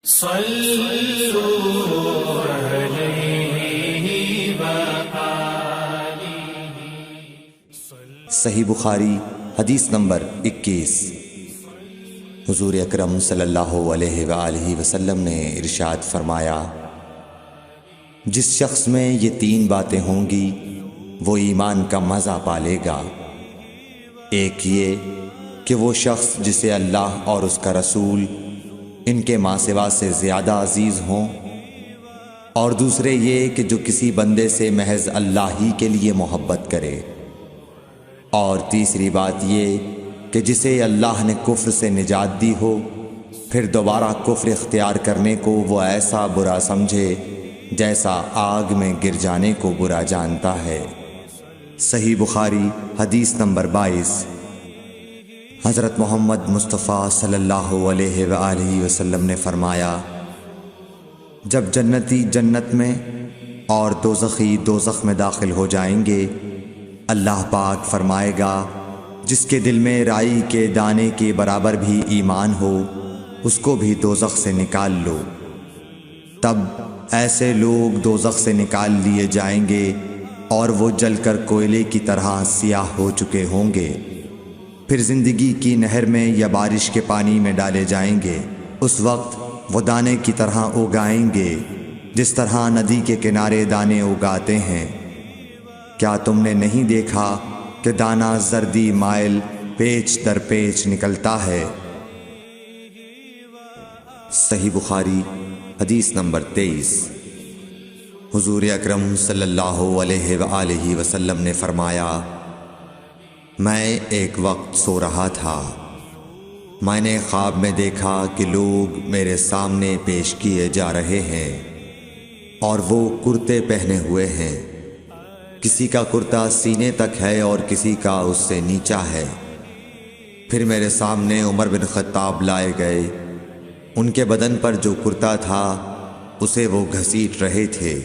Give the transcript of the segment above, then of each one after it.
صلوا علیہ وآلہ۔ صحیح بخاری حدیث نمبر 21۔ حضور اکرم صلی اللہ علیہ وآلہ وسلم نے ارشاد فرمایا، جس شخص میں یہ 3 باتیں ہوں گی وہ ایمان کا مزہ پالے گا۔ ایک یہ کہ وہ شخص جسے اللہ اور اس کا رسول ان کے ماں سوا سے زیادہ عزیز ہوں، اور دوسرے یہ کہ جو کسی بندے سے محض اللہ ہی کے لیے محبت کرے، اور تیسری بات یہ کہ جسے اللہ نے کفر سے نجات دی ہو پھر دوبارہ کفر اختیار کرنے کو وہ ایسا برا سمجھے جیسا آگ میں گر جانے کو برا جانتا ہے۔ صحیح بخاری حدیث نمبر 22۔ حضرت محمد مصطفیٰ صلی اللہ علیہ وآلہ وسلم نے فرمایا، جب جنتی جنت میں اور دوزخی دوزخ میں داخل ہو جائیں گے، اللہ پاک فرمائے گا جس کے دل میں رائی کے دانے کے برابر بھی ایمان ہو اس کو بھی دوزخ سے نکال لو۔ تب ایسے لوگ دوزخ سے نکال لیے جائیں گے اور وہ جل کر کوئلے کی طرح سیاہ ہو چکے ہوں گے، پھر زندگی کی نہر میں یا بارش کے پانی میں ڈالے جائیں گے۔ اس وقت وہ دانے کی طرح اگائیں گے جس طرح ندی کے کنارے دانے اگاتے ہیں۔ کیا تم نے نہیں دیکھا کہ دانہ زردی مائل پیچ در پیچ نکلتا ہے؟ صحیح بخاری حدیث نمبر 23۔ حضور اکرم صلی اللہ علیہ وآلہ وسلم نے فرمایا، میں ایک وقت سو رہا تھا، میں نے خواب میں دیکھا کہ لوگ میرے سامنے پیش کیے جا رہے ہیں اور وہ کرتے پہنے ہوئے ہیں، کسی کا کرتا سینے تک ہے اور کسی کا اس سے نیچا ہے۔ پھر میرے سامنے عمر بن خطاب لائے گئے، ان کے بدن پر جو کرتا تھا اسے وہ گھسیٹ رہے تھے،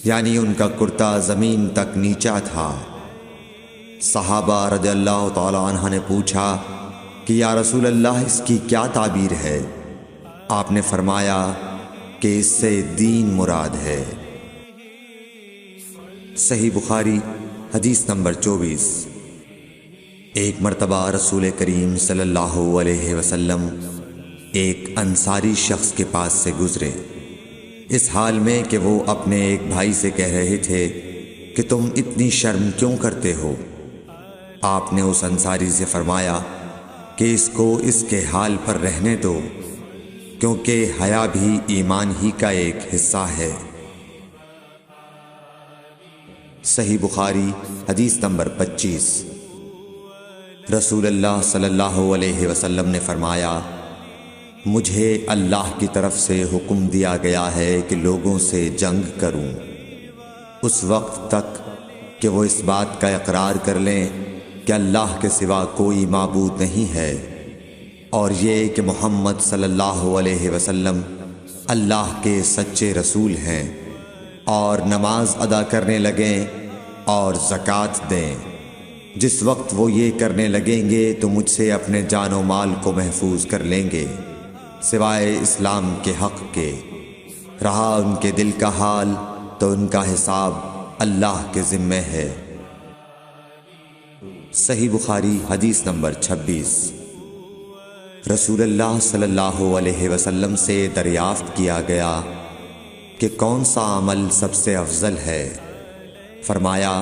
یعنی ان کا کرتا زمین تک نیچا تھا۔ صحابہ رضی اللہ تعالی عنہ نے پوچھا کہ یا رسول اللہ اس کی کیا تعبیر ہے؟ آپ نے فرمایا کہ اس سے دین مراد ہے۔ صحیح بخاری حدیث نمبر 24۔ ایک مرتبہ رسول کریم صلی اللہ علیہ وسلم ایک انصاری شخص کے پاس سے گزرے، اس حال میں کہ وہ اپنے ایک بھائی سے کہہ رہے تھے کہ تم اتنی شرم کیوں کرتے ہو؟ آپ نے اس انصاری سے فرمایا کہ اس کو اس کے حال پر رہنے دو، کیونکہ حیا بھی ایمان ہی کا ایک حصہ ہے۔ صحیح بخاری حدیث نمبر 25۔ رسول اللہ صلی اللہ علیہ وسلم نے فرمایا، مجھے اللہ کی طرف سے حکم دیا گیا ہے کہ لوگوں سے جنگ کروں اس وقت تک کہ وہ اس بات کا اقرار کر لیں کہ اللہ کے سوا کوئی معبود نہیں ہے، اور یہ کہ محمد صلی اللہ علیہ وسلم اللہ کے سچے رسول ہیں، اور نماز ادا کرنے لگیں اور زکوٰۃ دیں۔ جس وقت وہ یہ کرنے لگیں گے تو مجھ سے اپنے جان و مال کو محفوظ کر لیں گے سوائے اسلام کے حق کے۔ رہا ان کے دل کا حال تو ان کا حساب اللہ کے ذمہ ہے۔ صحیح بخاری حدیث نمبر 26۔ رسول اللہ صلی اللہ علیہ وسلم سے دریافت کیا گیا کہ کون سا عمل سب سے افضل ہے؟ فرمایا،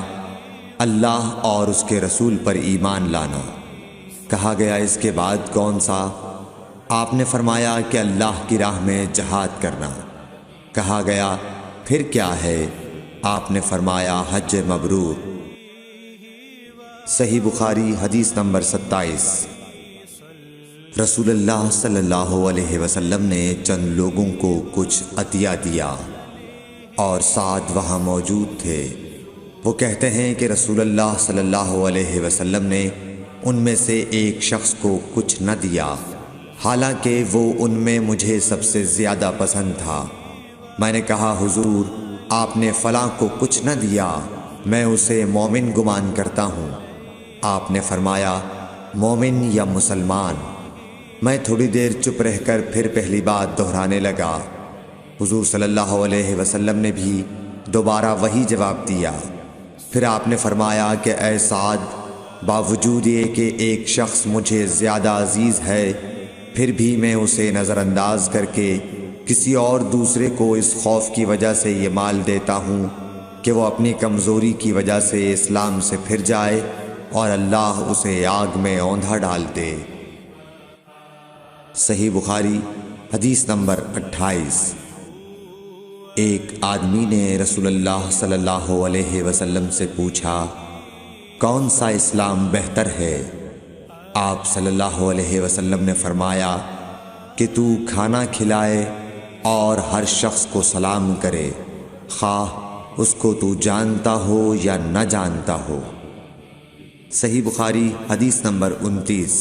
اللہ اور اس کے رسول پر ایمان لانا۔ کہا گیا اس کے بعد کون سا؟ آپ نے فرمایا کہ اللہ کی راہ میں جہاد کرنا۔ کہا گیا پھر کیا ہے؟ آپ نے فرمایا حج مبرور۔ صحیح بخاری حدیث نمبر 27۔ رسول اللہ صلی اللہ علیہ وسلم نے چند لوگوں کو کچھ عطیہ دیا اور سعد وہاں موجود تھے۔ وہ کہتے ہیں کہ رسول اللہ صلی اللہ علیہ وسلم نے ان میں سے ایک شخص کو کچھ نہ دیا، حالانکہ وہ ان میں مجھے سب سے زیادہ پسند تھا۔ میں نے کہا حضور آپ نے فلاں کو کچھ نہ دیا، میں اسے مومن گمان کرتا ہوں۔ آپ نے فرمایا مومن یا مسلمان؟ میں تھوڑی دیر چپ رہ کر پھر پہلی بات دہرانے لگا۔ حضور صلی اللہ علیہ وسلم نے بھی دوبارہ وہی جواب دیا۔ پھر آپ نے فرمایا کہ اے سعد، باوجود یہ کہ ایک شخص مجھے زیادہ عزیز ہے، پھر بھی میں اسے نظر انداز کر کے کسی اور دوسرے کو اس خوف کی وجہ سے یہ مال دیتا ہوں کہ وہ اپنی کمزوری کی وجہ سے اسلام سے پھر جائے اور اللہ اسے آگ میں اوندھا ڈال دے۔ صحیح بخاری حدیث نمبر 28۔ ایک آدمی نے رسول اللہ صلی اللہ علیہ وسلم سے پوچھا، کون سا اسلام بہتر ہے؟ آپ صلی اللہ علیہ وسلم نے فرمایا کہ تو کھانا کھلائے اور ہر شخص کو سلام کرے، خواہ اس کو تو جانتا ہو یا نہ جانتا ہو۔ صحیح بخاری حدیث نمبر 29۔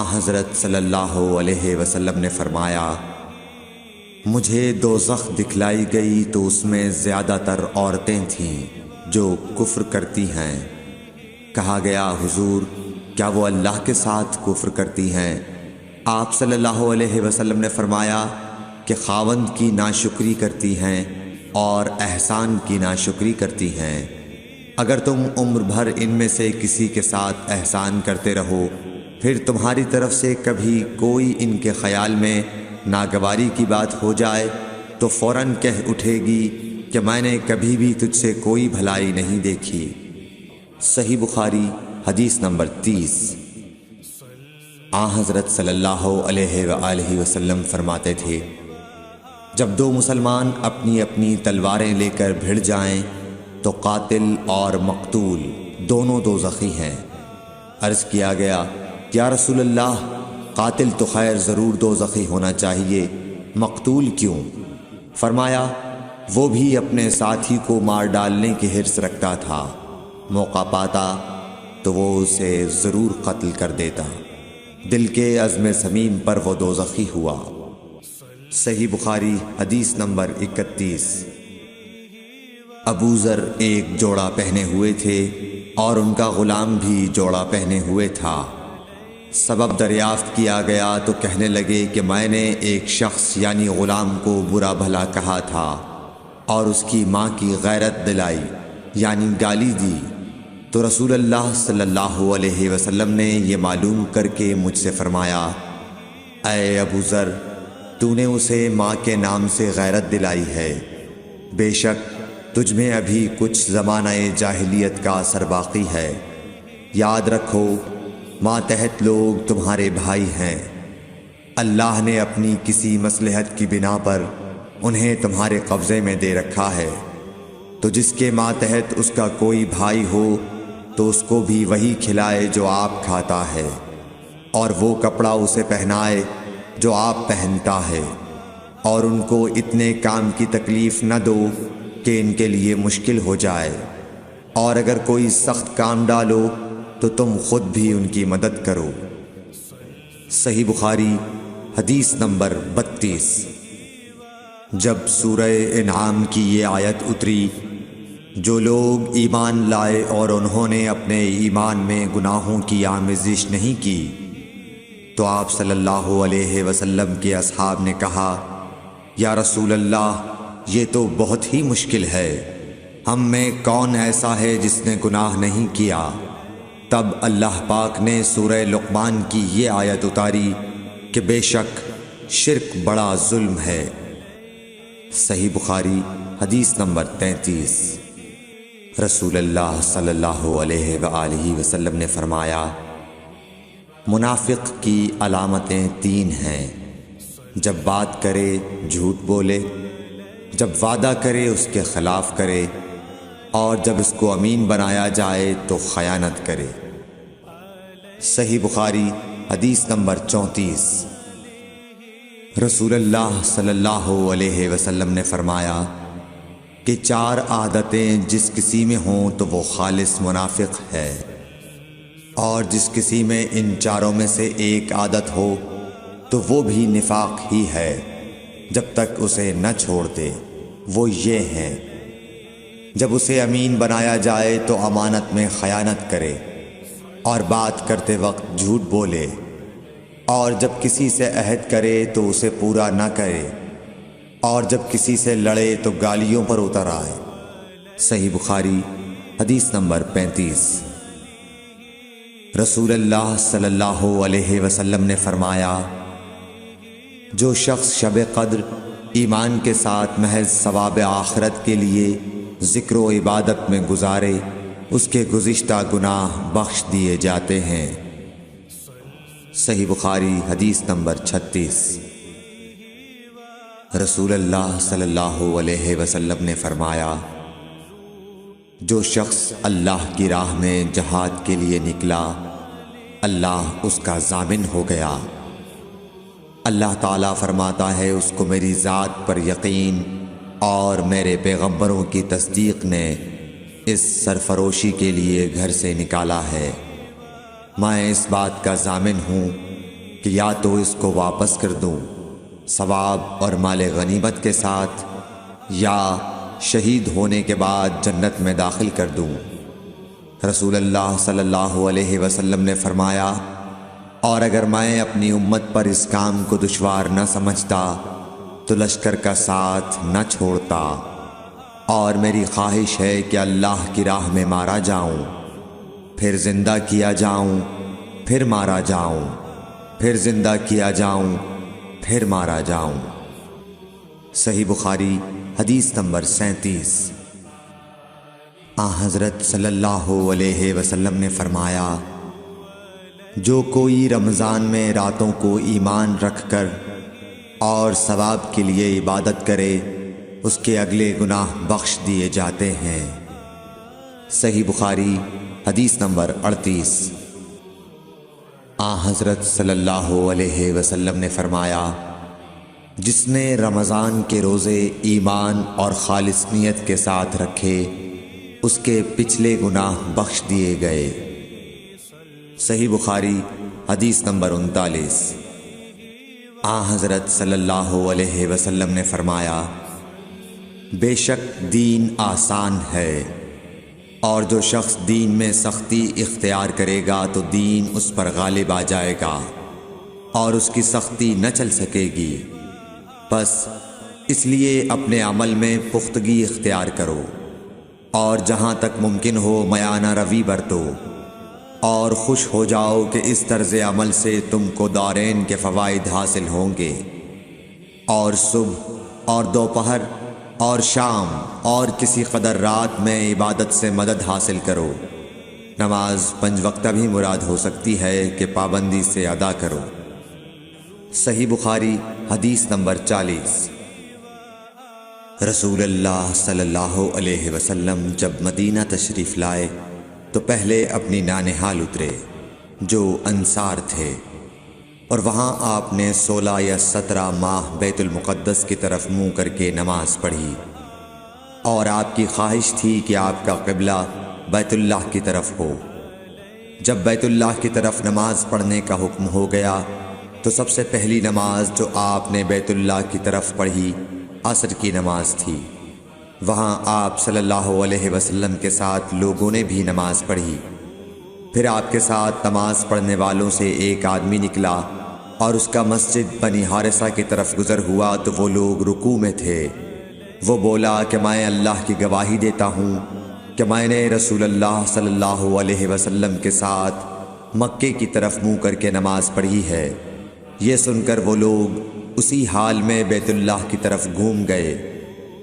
حضرت صلی اللہ علیہ وسلم نے فرمایا، مجھے دوزخ دکھلائی گئی تو اس میں زیادہ تر عورتیں تھیں جو کفر کرتی ہیں۔ کہا گیا، حضور کیا وہ اللہ کے ساتھ کفر کرتی ہیں؟ آپ صلی اللہ علیہ وسلم نے فرمایا کہ خاوند کی ناشکری کرتی ہیں اور احسان کی ناشکری کرتی ہیں۔ اگر تم عمر بھر ان میں سے کسی کے ساتھ احسان کرتے رہو، پھر تمہاری طرف سے کبھی کوئی ان کے خیال میں ناگواری کی بات ہو جائے تو فوراً کہہ اٹھے گی کہ میں نے کبھی بھی تجھ سے کوئی بھلائی نہیں دیکھی۔ صحیح بخاری حدیث نمبر 30۔ حضرت صلی اللہ علیہ وآلہ وسلم فرماتے تھے، جب دو مسلمان اپنی اپنی تلواریں لے کر بھڑ جائیں تو قاتل اور مقتول دونوں دوزخی ہیں۔ عرض کیا گیا، یا رسول اللہ، قاتل تو خیر ضرور دوزخی ہونا چاہیے، مقتول کیوں؟ فرمایا، وہ بھی اپنے ساتھی کو مار ڈالنے کی حرص رکھتا تھا، موقع پاتا تو وہ اسے ضرور قتل کر دیتا، دل کے عزم سمیم پر وہ دوزخی ہوا۔ صحیح بخاری حدیث نمبر 31۔ ابو ذر ایک جوڑا پہنے ہوئے تھے اور ان کا غلام بھی جوڑا پہنے ہوئے تھا۔ سبب دریافت کیا گیا تو کہنے لگے کہ میں نے ایک شخص یعنی غلام کو برا بھلا کہا تھا اور اس کی ماں کی غیرت دلائی یعنی گالی دی، تو رسول اللہ صلی اللہ علیہ وسلم نے یہ معلوم کر کے مجھ سے فرمایا، اے ابو ذر، تو نے اسے ماں کے نام سے غیرت دلائی ہے، بے شک تجھ میں ابھی کچھ زمانہ جاہلیت کا اثر باقی ہے۔ یاد رکھو، ماتحت لوگ تمہارے بھائی ہیں، اللہ نے اپنی کسی مصلحت کی بنا پر انہیں تمہارے قبضے میں دے رکھا ہے، تو جس کے ماتحت اس کا کوئی بھائی ہو تو اس کو بھی وہی کھلائے جو آپ کھاتا ہے، اور وہ کپڑا اسے پہنائے جو آپ پہنتا ہے، اور ان کو اتنے کام کی تکلیف نہ دو کہ ان کے لیے مشکل ہو جائے، اور اگر کوئی سخت کام ڈالو تو تم خود بھی ان کی مدد کرو۔ صحیح بخاری حدیث نمبر 32۔ جب سورہ انعام کی یہ آیت اتری، جو لوگ ایمان لائے اور انہوں نے اپنے ایمان میں گناہوں کی آمیزش نہیں کی، تو آپ صلی اللہ علیہ وسلم کے اصحاب نے کہا، یا رسول اللہ، یہ تو بہت ہی مشکل ہے، ہم میں کون ایسا ہے جس نے گناہ نہیں کیا؟ تب اللہ پاک نے سورہ لقمان کی یہ آیت اتاری کہ بے شک شرک بڑا ظلم ہے۔ صحیح بخاری حدیث نمبر 33۔ رسول اللہ صلی اللہ علیہ وآلہ وسلم نے فرمایا، منافق کی علامتیں 3 ہیں، جب بات کرے جھوٹ بولے، جب وعدہ کرے اس کے خلاف کرے، اور جب اس کو امین بنایا جائے تو خیانت کرے۔ صحیح بخاری حدیث نمبر 34۔ رسول اللہ صلی اللہ علیہ وسلم نے فرمایا کہ 4 عادتیں جس کسی میں ہوں تو وہ خالص منافق ہے، اور جس کسی میں ان 4 میں سے ایک عادت ہو تو وہ بھی نفاق ہی ہے جب تک اسے نہ چھوڑ دے۔ وہ یہ ہیں، جب اسے امین بنایا جائے تو امانت میں خیانت کرے، اور بات کرتے وقت جھوٹ بولے، اور جب کسی سے عہد کرے تو اسے پورا نہ کرے، اور جب کسی سے لڑے تو گالیوں پر اتر آئے۔ صحیح بخاری حدیث نمبر 35۔ رسول اللہ صلی اللہ علیہ وسلم نے فرمایا، جو شخص شب قدر ایمان کے ساتھ محض ثواب آخرت کے لیے ذکر و عبادت میں گزارے، اس کے گزشتہ گناہ بخش دیے جاتے ہیں۔ صحیح بخاری حدیث نمبر 36۔ رسول اللہ صلی اللہ علیہ وسلم نے فرمایا، جو شخص اللہ کی راہ میں جہاد کے لیے نکلا، اللہ اس کا ضامن ہو گیا۔ اللہ تعالیٰ فرماتا ہے، اس کو میری ذات پر یقین اور میرے پیغمبروں کی تصدیق نے اس سرفروشی کے لیے گھر سے نکالا ہے۔ میں اس بات کا ضامن ہوں کہ یا تو اس کو واپس کر دوں ثواب اور مال غنیمت کے ساتھ، یا شہید ہونے کے بعد جنت میں داخل کر دوں۔ رسول اللہ صلی اللہ علیہ وسلم نے فرمایا، اور اگر میں اپنی امت پر اس کام کو دشوار نہ سمجھتا تو لشکر کا ساتھ نہ چھوڑتا، اور میری خواہش ہے کہ اللہ کی راہ میں مارا جاؤں، پھر زندہ کیا جاؤں، پھر مارا جاؤں، پھر زندہ کیا جاؤں، پھر مارا جاؤں۔ صحیح بخاری حدیث نمبر 37۔ حضرت صلی اللہ علیہ وسلم نے فرمایا، جو کوئی رمضان میں راتوں کو ایمان رکھ کر اور ثواب کے لیے عبادت کرے، اس کے اگلے گناہ بخش دیے جاتے ہیں۔ صحیح بخاری حدیث نمبر 38۔ حضرت صلی اللہ علیہ وسلم نے فرمایا، جس نے رمضان کے روزے ایمان اور خالص نیت کے ساتھ رکھے، اس کے پچھلے گناہ بخش دیے گئے۔ صحیح بخاری حدیث نمبر 39۔ حضرت صلی اللہ علیہ وسلم نے فرمایا، بے شک دین آسان ہے، اور جو شخص دین میں سختی اختیار کرے گا تو دین اس پر غالب آ جائے گا اور اس کی سختی نہ چل سکے گی۔ بس اس لیے اپنے عمل میں پختگی اختیار کرو، اور جہاں تک ممکن ہو میانہ روی برتو، اور خوش ہو جاؤ کہ اس طرز عمل سے تم کو دارین کے فوائد حاصل ہوں گے، اور صبح اور دوپہر اور شام اور کسی قدر رات میں عبادت سے مدد حاصل کرو۔ نماز 5 وقتہ بھی مراد ہو سکتی ہے کہ پابندی سے ادا کرو۔ صحیح بخاری حدیث نمبر 40۔ رسول اللہ صلی اللہ علیہ وسلم جب مدینہ تشریف لائے تو پہلے اپنی نانہال اترے جو انصار تھے، اور وہاں آپ نے 16 یا 17 ماہ بیت المقدس کی طرف منہ کر کے نماز پڑھی، اور آپ کی خواہش تھی کہ آپ کا قبلہ بیت اللہ کی طرف ہو۔ جب بیت اللہ کی طرف نماز پڑھنے کا حکم ہو گیا تو سب سے پہلی نماز جو آپ نے بیت اللہ کی طرف پڑھی عصر کی نماز تھی۔ وہاں آپ صلی اللہ علیہ وسلم کے ساتھ لوگوں نے بھی نماز پڑھی۔ پھر آپ کے ساتھ نماز پڑھنے والوں سے ایک آدمی نکلا اور اس کا مسجد بنی حارثہ کی طرف گزر ہوا تو وہ لوگ رکوع میں تھے۔ وہ بولا کہ میں اللہ کی گواہی دیتا ہوں کہ میں نے رسول اللہ صلی اللہ علیہ وسلم کے ساتھ مکے کی طرف منہ کر کے نماز پڑھی ہے۔ یہ سن کر وہ لوگ اسی حال میں بیت اللہ کی طرف گھوم گئے،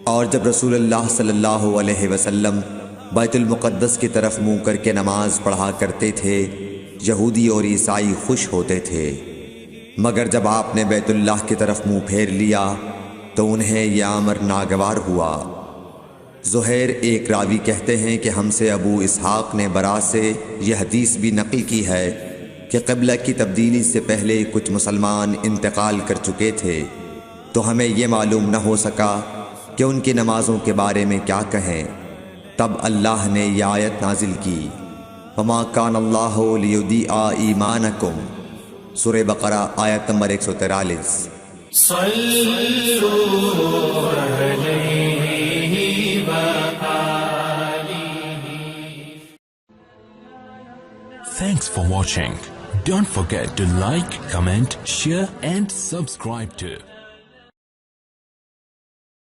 اور جب رسول اللہ صلی اللہ علیہ وسلم بیت المقدس کی طرف منہ کر کے نماز پڑھا کرتے تھے، یہودی اور عیسائی خوش ہوتے تھے، مگر جب آپ نے بیت اللہ کی طرف منہ پھیر لیا تو انہیں یہ امر ناگوار ہوا۔ زہیر ایک راوی کہتے ہیں کہ ہم سے ابو اسحاق نے برا سے یہ حدیث بھی نقل کی ہے کہ قبلہ کی تبدیلی سے پہلے کچھ مسلمان انتقال کر چکے تھے، تو ہمیں یہ معلوم نہ ہو سکا کہ ان کی نمازوں کے بارے میں کیا کہیں۔ تب اللہ نے یہ آیت نازل کی، وَمَا كَانَ اللَّهُ لِيُضِيعَ إِيمَانَكُمْ، سورہ بقرہ آیت نمبر 143۔ صلوا علیہ وآلہ۔ Thanks for watching. Don't forget to like, comment, share and subscribe to